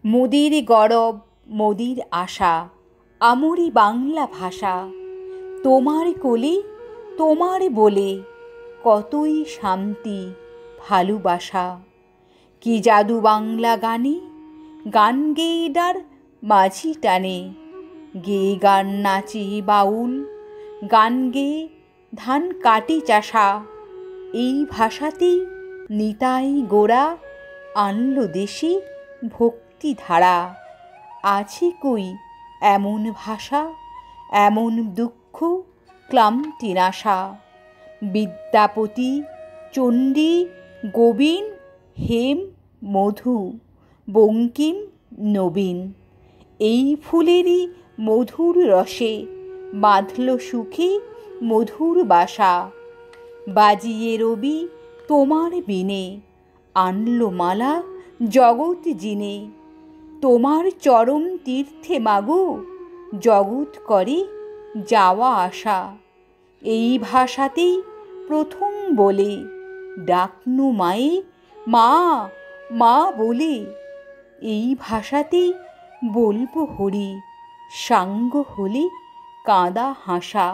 মোদির গরব মোদির আশা আমরি বাংলা ভাষা। তোমার কোলে তোমার বলে কতই শান্তি ভালোবাসা। কি জাদু বাংলা গানে, গান গেয়ে ডার মাঝি টানে। গেয়ে গান নাচে বাউল, গান গেয়ে ধান কাটি চাষা। এই ভাষাতেই নিতাই গোরা আনলো দেশে ভক্তিধারা। আছে কই এমন ভাষা, এমন দুঃখ ক্লান্তি নাশা। বিদ্যাপতি, চণ্ডী, গোবিন, হেম, মধু, বঙ্কিম, নবীন। এই ফুলেরই মধুর রসে বাঁধল সুখে মধুর বাসা। বাজিয়ে রবি তোমার বিনে, আনলো মালা জগৎ জিনে। তোমার চরম তীর্থে মাগো জগৎ করে যাওয়া আসা। এই ভাষাতেই প্রথম বলে ডাকনু মায়ে মা মা বলে। এই ভাষাতেই বলবো হরি, সাঙ্গ হলে কাঁদা হাসা।